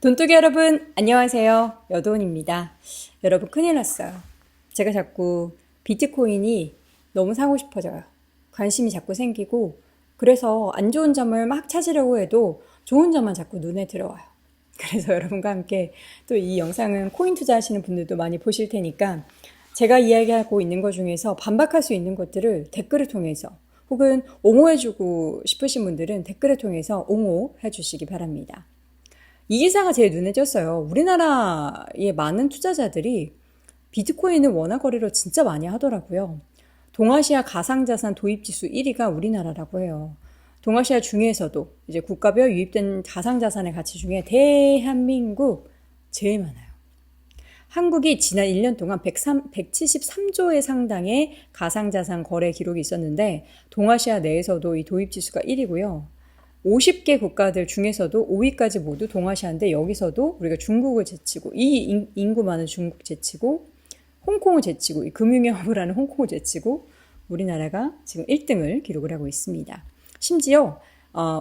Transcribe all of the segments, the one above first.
돈독이 여러분, 안녕하세요. 여돈입니다. 여러분, 큰일 났어요. 제가 자꾸 비트코인이 너무 사고 싶어져요. 관심이 자꾸 생기고, 그래서 안 좋은 점을 막 찾으려고 해도 좋은 점만 자꾸 눈에 들어와요. 그래서 여러분과 함께 또 이 영상은 코인 투자하시는 분들도 많이 보실 테니까 제가 이야기하고 있는 것 중에서 반박할 수 있는 것들을 댓글을 통해서 혹은 옹호해주고 싶으신 분들은 댓글을 통해서 옹호해 주시기 바랍니다. 이 기사가 제일 눈에 띄었어요. 우리나라의 많은 투자자들이 비트코인을 원화 거래로 진짜 많이 하더라고요. 동아시아 가상자산 도입지수 1위가 우리나라라고 해요. 동아시아 중에서도 이제 국가별 유입된 가상자산의 가치 중에 대한민국 제일 많아요. 한국이 지난 1년 동안 173조의 상당의 가상자산 거래 기록이 있었는데 동아시아 내에서도 이 도입지수가 1위고요. 50개 국가들 중에서도 5위까지 모두 동아시아인데 여기서도 우리가 중국을 제치고 이 인구 많은 중국 제치고 홍콩을 제치고 이 금융의 허브를 하는 홍콩을 제치고 우리나라가 지금 1등을 기록을 하고 있습니다. 심지어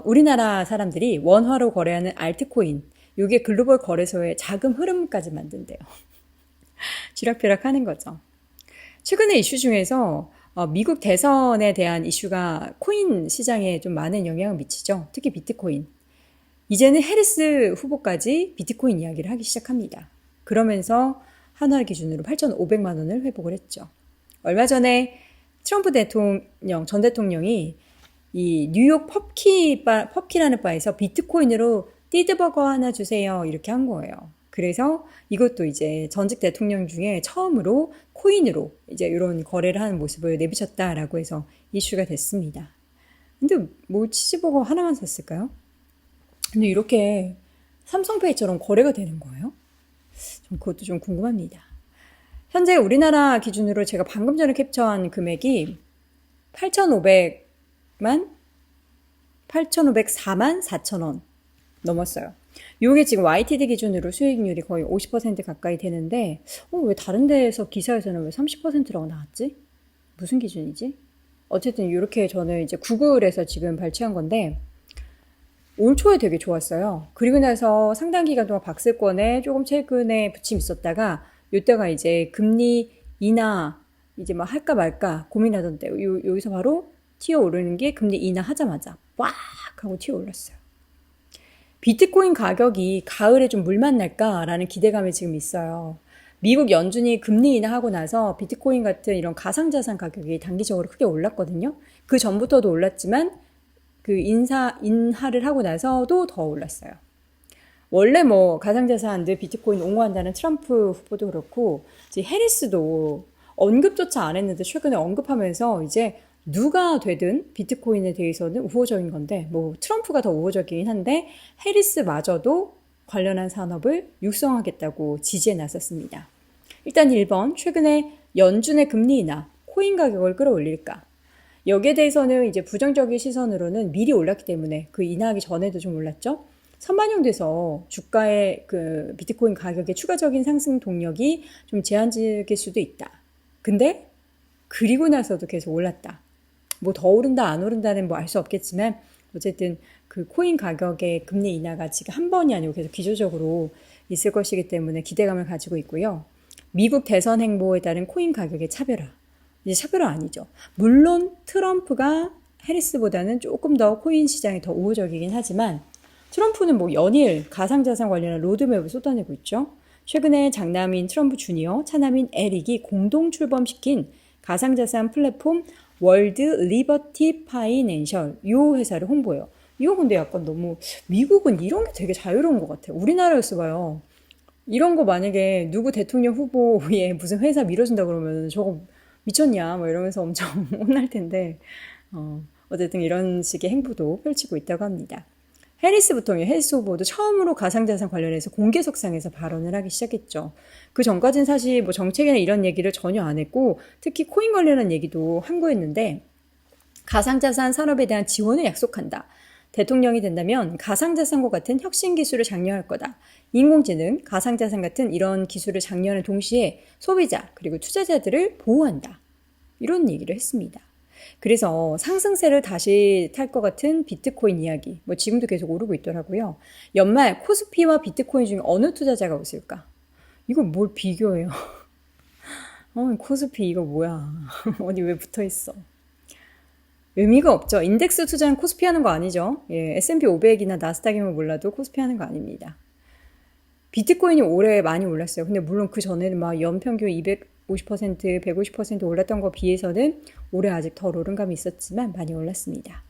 우리나라 사람들이 원화로 거래하는 알트코인 이게 글로벌 거래소의 자금 흐름까지 만든대요. 쥐락펴락 하는 거죠. 최근의 이슈 중에서 미국 대선에 대한 이슈가 코인 시장에 좀 많은 영향을 미치죠. 특히 비트코인. 이제는 해리스 후보까지 비트코인 이야기를 하기 시작합니다. 그러면서 한화 기준으로 8,500만 원을 회복을 했죠. 얼마 전에 트럼프 전 대통령이 이 뉴욕 펍키라는 바에서 비트코인으로 띠드버거 하나 주세요. 이렇게 한 거예요. 그래서 이것도 이제 전직 대통령 중에 처음으로 코인으로 이제 이런 거래를 하는 모습을 내비쳤다라고 해서 이슈가 됐습니다. 근데 뭐 치즈버거 하나만 샀을까요? 근데 이렇게 삼성페이처럼 거래가 되는 거예요? 그것도 좀 궁금합니다. 현재 우리나라 기준으로 제가 방금 전에 캡처한 금액이 8,504만 4천 원 넘었어요. 이게 지금 YTD 기준으로 수익률이 거의 50% 가까이 되는데 왜 다른 데에서 기사에서는 왜 30%라고 나왔지? 무슨 기준이지? 어쨌든 이렇게 저는 이제 구글에서 지금 발췌한 건데 올 초에 되게 좋았어요. 그리고 나서 상당 기간 동안 박스권에 조금 최근에 부침 있었다가 이때가 이제 금리 인하 이제 막 할까 말까 고민하던 때 여기서 바로 튀어 오르는 게 금리 인하 하자마자 빡 하고 튀어 올랐어요. 비트코인 가격이 가을에 좀 물만 날까라는 기대감이 지금 있어요. 미국 연준이 금리 인하하고 나서 비트코인 같은 이런 가상자산 가격이 단기적으로 크게 올랐거든요. 그 전부터도 올랐지만 그 인하를 하고 나서도 더 올랐어요. 원래 뭐 가상자산 늘 비트코인 옹호한다는 트럼프 후보도 그렇고 이제 해리스도 언급조차 안 했는데 최근에 언급하면서 이제 누가 되든 비트코인에 대해서는 우호적인 건데 뭐 트럼프가 더 우호적이긴 한데 해리스마저도 관련한 산업을 육성하겠다고 지지에 나섰습니다. 일단 1번 최근에 연준의 금리 인하 코인 가격을 끌어올릴까? 여기에 대해서는 이제 부정적인 시선으로는 미리 올랐기 때문에 그 인하하기 전에도 좀 올랐죠. 선반영돼서 주가의 그 비트코인 가격의 추가적인 상승 동력이 좀 제한적일 수도 있다. 근데 그리고 나서도 계속 올랐다. 뭐 더 오른다 안 오른다는 뭐 알 수 없겠지만 어쨌든 그 코인 가격의 금리 인하가 지금 한 번이 아니고 계속 기조적으로 있을 것이기 때문에 기대감을 가지고 있고요. 미국 대선 행보에 따른 코인 가격의 차별화. 이제 차별화 아니죠. 물론 트럼프가 해리스보다는 조금 더 코인 시장이 더 우호적이긴 하지만 트럼프는 뭐 연일 가상자산 관련한 로드맵을 쏟아내고 있죠. 최근에 장남인 트럼프 주니어, 차남인 에릭이 공동 출범시킨 가상자산 플랫폼 월드 리버티 파이낸셜 이 회사를 홍보해요. 이거 근데 약간 너무 미국은 이런 게 되게 자유로운 것 같아요. 우리나라였어 봐요. 이런 거 만약에 누구 대통령 후보에 무슨 회사 밀어준다 그러면 저거 미쳤냐 뭐 이러면서 엄청 혼날 텐데 어쨌든 이런 식의 행보도 펼치고 있다고 합니다. 해리스 후보도 처음으로 가상자산 관련해서 공개석상에서 발언을 하기 시작했죠. 그 전까지는 사실 뭐 정책이나 이런 얘기를 전혀 안 했고 특히 코인 관련한 얘기도 한 거였는데 가상자산 산업에 대한 지원을 약속한다. 대통령이 된다면 가상자산과 같은 혁신 기술을 장려할 거다. 인공지능, 가상자산 같은 이런 기술을 장려하는 동시에 소비자 그리고 투자자들을 보호한다. 이런 얘기를 했습니다. 그래서 상승세를 다시 탈 것 같은 비트코인 이야기. 뭐 지금도 계속 오르고 있더라고요. 연말 코스피와 비트코인 중에 어느 투자자가 웃을까? 이거 뭘 비교해요? 코스피 이거 뭐야? 어디 왜 붙어 있어? 의미가 없죠. 인덱스 투자는 코스피 하는 거 아니죠. 예, S&P 500이나 나스닥이면 몰라도 코스피 하는 거 아닙니다. 비트코인이 올해 많이 올랐어요. 근데 물론 그 전에는 막 연평균 250%, 150% 올랐던 거 비해서는 올해 아직 덜 오른 감이 있었지만 많이 올랐습니다.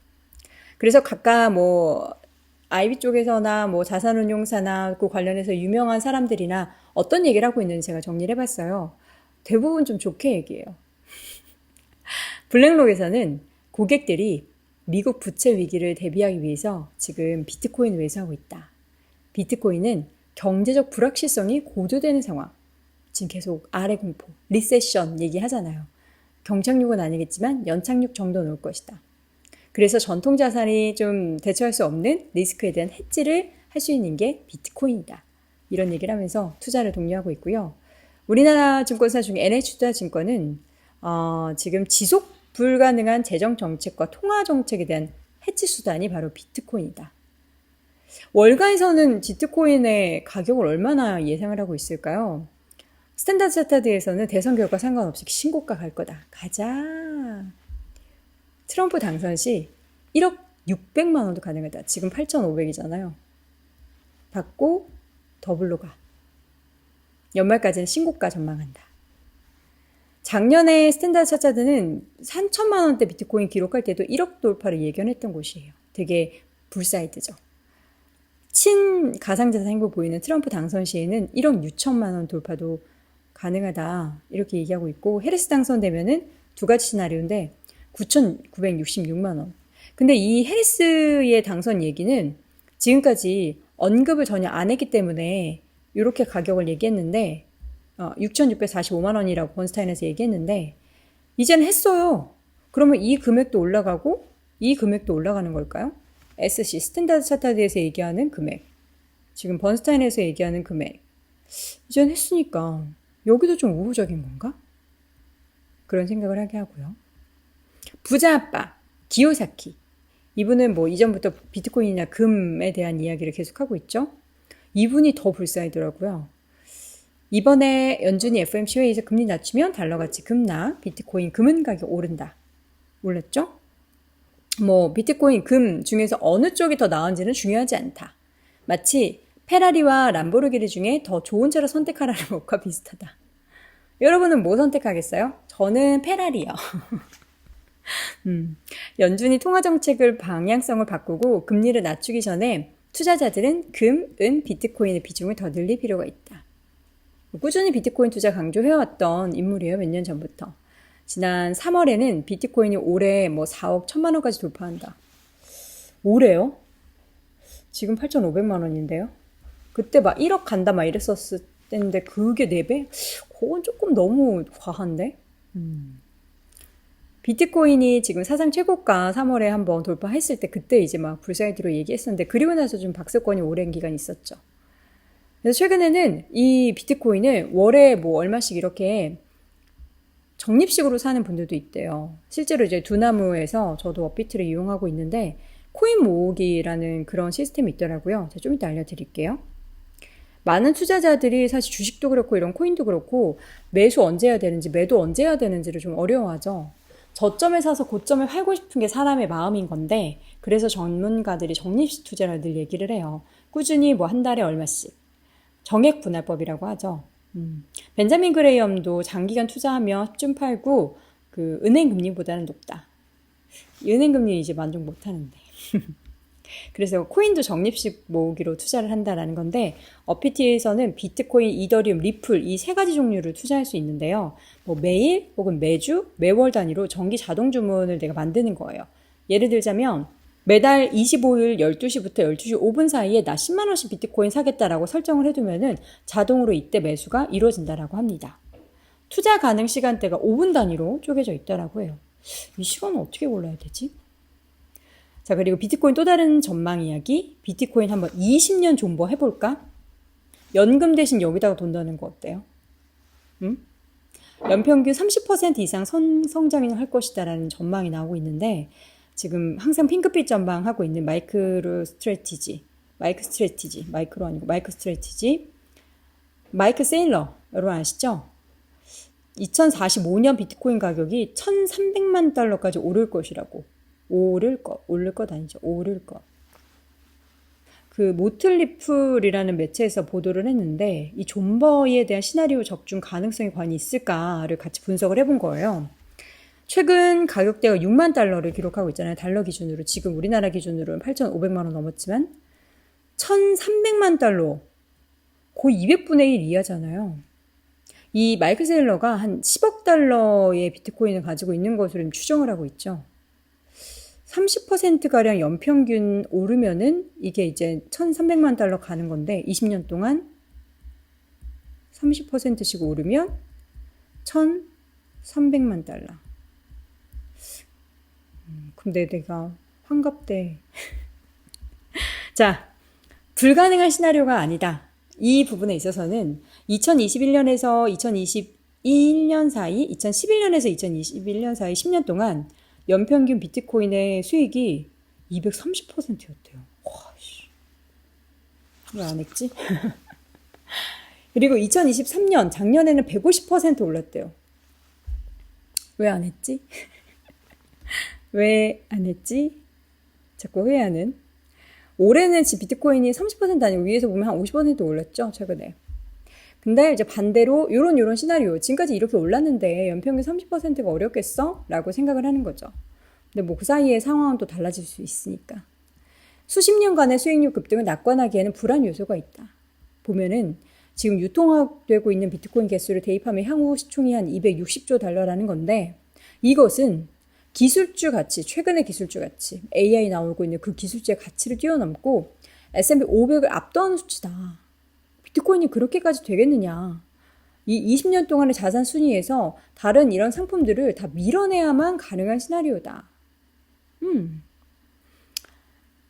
그래서 각각 뭐 IB 쪽에서나 뭐 자산운용사나 그 관련해서 유명한 사람들이나 어떤 얘기를 하고 있는지 제가 정리를 해봤어요. 대부분 좀 좋게 얘기해요. 블랙록에서는 고객들이 미국 부채 위기를 대비하기 위해서 지금 비트코인 매수하고 있다. 비트코인은 경제적 불확실성이 고조되는 상황. 지금 계속 아래 공포, 리세션 얘기하잖아요. 경착륙은 아니겠지만 연착륙 정도는 올 것이다. 그래서 전통 자산이 좀 대처할 수 없는 리스크에 대한 해지를 할 수 있는 게 비트코인이다. 이런 얘기를 하면서 투자를 독려하고 있고요. 우리나라 증권사 중에 NH투자증권은 지금 지속 불가능한 재정 정책과 통화 정책에 대한 해지 수단이 바로 비트코인이다. 월가에서는 비트코인의 가격을 얼마나 예상을 하고 있을까요? 스탠다드 차타드에서는 대선 결과 상관없이 신고가 갈 거다. 가자. 트럼프 당선 시 1억 600만 원도 가능하다. 지금 8,500이잖아요. 받고 더블로 가. 연말까지는 신고가 전망한다. 작년에 스탠다드 차타드는 3천만 원대 비트코인 기록할 때도 1억 돌파를 예견했던 곳이에요. 되게 불사이드죠. 친 가상자산 행보 보이는 트럼프 당선 시에는 1억 6천만 원 돌파도 가능하다. 이렇게 얘기하고 있고 해리스 당선되면은 두 가지 시나리오인데 9,966만 원. 근데 이 해리스의 당선 얘기는 지금까지 언급을 전혀 안 했기 때문에 이렇게 가격을 얘기했는데 6,645만 원이라고 번스타인에서 얘기했는데 이제는 했어요. 그러면 이 금액도 올라가고 이 금액도 올라가는 걸까요? SC 스탠다드 차타드에서 얘기하는 금액, 지금 번스타인에서 얘기하는 금액, 이제는 했으니까 여기도 좀 우호적인 건가? 그런 생각을 하게 하고요. 부자 아빠 기요사키, 이분은 뭐 이전부터 비트코인이나 금에 대한 이야기를 계속하고 있죠. 이분이 더 불사이더라고요. 이번에 연준이 FOMC 회의에서 금리 낮추면 달러가치 급락, 비트코인 금은 가격 오른다. 올랐죠? 뭐 비트코인 금 중에서 어느 쪽이 더 나은지는 중요하지 않다. 마치 페라리와 람보르기니 중에 더 좋은 차를 선택하라는 것과 비슷하다. 여러분은 뭐 선택하겠어요? 저는 페라리요. 연준이 통화정책을 방향성을 바꾸고 금리를 낮추기 전에 투자자들은 금, 은, 비트코인의 비중을 더 늘릴 필요가 있다. 꾸준히 비트코인 투자 강조해왔던 인물이에요. 몇 년 전부터. 지난 3월에는 비트코인이 올해 뭐 4억 1천만 원까지 돌파한다. 올해요? 지금 8,500만 원인데요. 그때 막 1억 간다 막 이랬었을 때인데 그게 4배? 그건 조금 너무 과한데? 비트코인이 지금 사상 최고가 3월에 한번 돌파했을 때 그때 이제 막 불사이드로 얘기했었는데 그리고 나서 좀 박스권이 오랜 기간이 있었죠. 그래서 최근에는 이 비트코인을 월에 뭐 얼마씩 이렇게 적립식으로 사는 분들도 있대요. 실제로 이제 두나무에서 저도 업비트를 이용하고 있는데 코인 모으기라는 그런 시스템이 있더라고요. 제가 좀 이따 알려드릴게요. 많은 투자자들이 사실 주식도 그렇고 이런 코인도 그렇고 매수 언제 해야 되는지 매도 언제 해야 되는지를 좀 어려워하죠. 저점에 사서 고점에 팔고 싶은 게 사람의 마음인 건데 그래서 전문가들이 적립식 투자를 늘 얘기를 해요. 꾸준히 뭐 한 달에 얼마씩. 정액 분할법이라고 하죠. 벤자민 그레이엄도 장기간 투자하며 좀 팔고 그 은행 금리보다는 높다. 은행 금리 이제 만족 못 하는데. 그래서 코인도 적립식 모으기로 투자를 한다라는 건데 어피티에서는 비트코인, 이더리움, 리플 이 세 가지 종류를 투자할 수 있는데요. 뭐 매일 혹은 매주, 매월 단위로 정기 자동 주문을 내가 만드는 거예요. 예를 들자면 매달 25일 12시부터 12시 5분 사이에 나 10만 원씩 비트코인 사겠다라고 설정을 해두면은 자동으로 이때 매수가 이루어진다라고 합니다. 투자 가능 시간대가 5분 단위로 쪼개져 있다라고 해요. 이 시간은 어떻게 골라야 되지? 자, 그리고 비트코인 또 다른 전망 이야기. 비트코인 한번 20년 존버 해볼까? 연금 대신 여기다가 돈 넣는 거 어때요? 연평균 30% 이상 성장을 할 것이다라는 전망이 나오고 있는데 지금 항상 핑크빛 전망하고 있는 마이크로 스트래티지, 마이크로 아니고 마이크 스트래티지, 마이크 세일러 여러분 아시죠? 2045년 비트코인 가격이 1,300만 달러까지 오를 것이라고. 오를 것 아니죠. 오를 것. 그 모틀리플이라는 매체에서 보도를 했는데 이 존버에 대한 시나리오 적중 가능성이 과연 있을까를 같이 분석을 해본 거예요. 최근 가격대가 6만 달러를 기록하고 있잖아요. 달러 기준으로. 지금 우리나라 기준으로는 8,500만 원 넘었지만 1,300만 달러. 거의 200분의 1 이하잖아요. 이 마이크 세일러가 한 10억 달러의 비트코인을 가지고 있는 것으로 추정을 하고 있죠. 30%가량 연평균 오르면은 이게 이제 1,300만 달러 가는 건데 20년 동안 30%씩 오르면 1,300만 달러. 근데 내가 환갑때 자, 불가능한 시나리오가 아니다. 이 부분에 있어서는 2021년에서 2021년 사이, 2011년에서 2021년 사이 10년 동안 연평균 비트코인의 수익이 230%였대요. 왜 안 했지? 그리고 2023년, 작년에는 150% 올랐대요. 왜 안 했지? 왜 안 했지? 자꾸 회의하는. 올해는 비트코인이 30% 아니고 위에서 보면 한 50% 올랐죠, 최근에. 근데 이제 반대로 요런 시나리오, 지금까지 이렇게 올랐는데 연평균 30%가 어렵겠어? 라고 생각을 하는 거죠. 근데 뭐 그 사이에 상황은 또 달라질 수 있으니까. 수십 년간의 수익률 급등을 낙관하기에는 불안 요소가 있다. 보면은 지금 유통되고 있는 비트코인 개수를 대입하면 향후 시총이 한 260조 달러라는 건데 이것은 기술주 가치, 최근의 기술주 가치, AI 나오고 있는 그 기술주의 가치를 뛰어넘고 S&P 500을 압도하는 수치다. 비트코인이 그렇게까지 되겠느냐. 이 20년 동안의 자산 순위에서 다른 이런 상품들을 다 밀어내야만 가능한 시나리오다.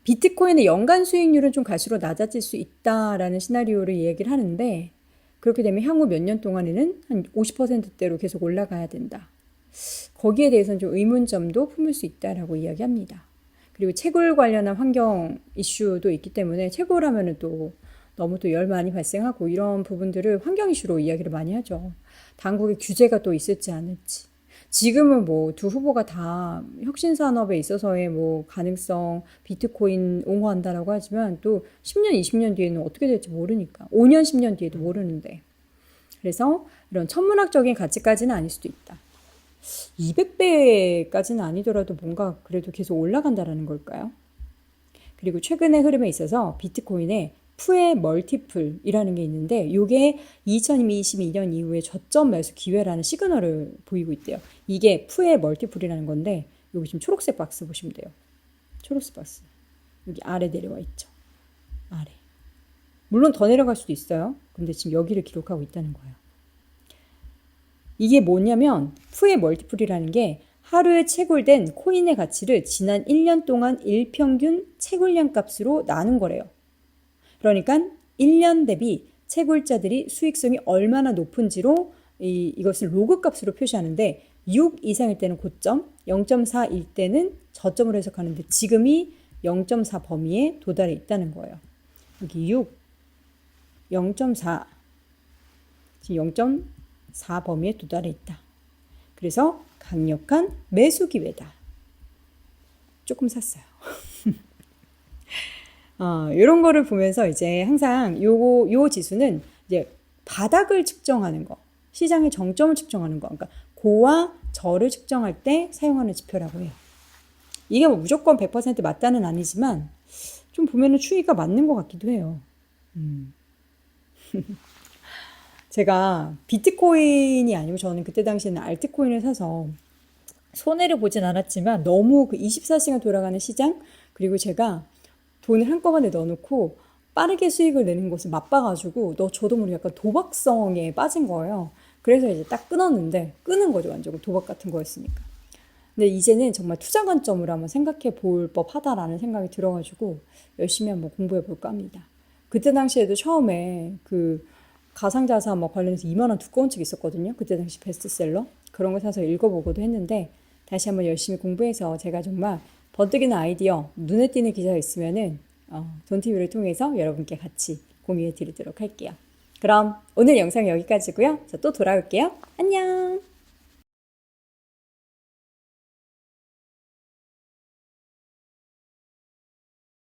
비트코인의 연간 수익률은 좀 갈수록 낮아질 수 있다라는 시나리오를 얘기를 하는데 그렇게 되면 향후 몇 년 동안에는 한 50%대로 계속 올라가야 된다. 거기에 대해서는 좀 의문점도 품을 수 있다라고 이야기합니다. 그리고 채굴 관련한 환경 이슈도 있기 때문에 채굴하면은 또 너무 또 열 많이 발생하고 이런 부분들을 환경 이슈로 이야기를 많이 하죠. 당국의 규제가 또 있을지 않을지. 지금은 뭐 두 후보가 다 혁신 산업에 있어서의 뭐 가능성, 비트코인 옹호한다라고 하지만 또 10년, 20년 뒤에는 어떻게 될지 모르니까. 5년, 10년 뒤에도 모르는데. 그래서 이런 천문학적인 가치까지는 아닐 수도 있다. 200배까지는 아니더라도 뭔가 그래도 계속 올라간다라는 걸까요? 그리고 최근의 흐름에 있어서 비트코인의 푸의 멀티플이라는 게 있는데 이게 2022년 이후에 저점 매수 기회라는 시그널을 보이고 있대요. 이게 푸의 멀티플이라는 건데 여기 지금 초록색 박스 보시면 돼요. 초록색 박스. 여기 아래 내려와 있죠. 아래. 물론 더 내려갈 수도 있어요. 근데 지금 여기를 기록하고 있다는 거예요. 이게 뭐냐면 푸의 멀티플이라는 게 하루에 채굴된 코인의 가치를 지난 1년 동안 일평균 채굴량 값으로 나눈 거래요. 그러니까 1년 대비 채굴자들이 수익성이 얼마나 높은지로 이것을 로그 값으로 표시하는데 6 이상일 때는 고점, 0.4일 때는 저점으로 해석하는데 지금이 0.4 범위에 도달해 있다는 거예요. 여기 6, 0.4, 지금 0.4 범위에 도달해 있다. 그래서 강력한 매수 기회다. 조금 샀어요. 이런 거를 보면서 이제 항상 요 지수는 이제 바닥을 측정하는 거, 시장의 정점을 측정하는 거, 그러니까 고와 저를 측정할 때 사용하는 지표라고 해요. 이게 뭐 무조건 100% 맞다는 아니지만 좀 보면은 추이가 맞는 것 같기도 해요. 제가 비트코인이 아니고 저는 그때 당시에는 알트코인을 사서 손해를 보진 않았지만 너무 그 24시간 돌아가는 시장 그리고 제가 돈을 한꺼번에 넣어놓고 빠르게 수익을 내는 것을 맛봐가지고 저도 모르게 약간 도박성에 빠진 거예요. 그래서 이제 딱 끊었는데 끊은 거죠. 완전 도박 같은 거였으니까. 근데 이제는 정말 투자 관점으로 한번 생각해 볼 법하다라는 생각이 들어가지고 열심히 한번 공부해 볼까 합니다. 그때 당시에도 처음에 그 가상자산 뭐 관련해서 2만 원 두꺼운 책 있었거든요. 그때 당시 베스트셀러. 그런 거 사서 읽어보고도 했는데 다시 한번 열심히 공부해서 제가 정말 번뜩이는 아이디어, 눈에 띄는 기사가 있으면은 돈티뷰를 통해서 여러분께 같이 공유해 드리도록 할게요. 그럼 오늘 영상 여기까지고요. 저 또 돌아올게요. 안녕!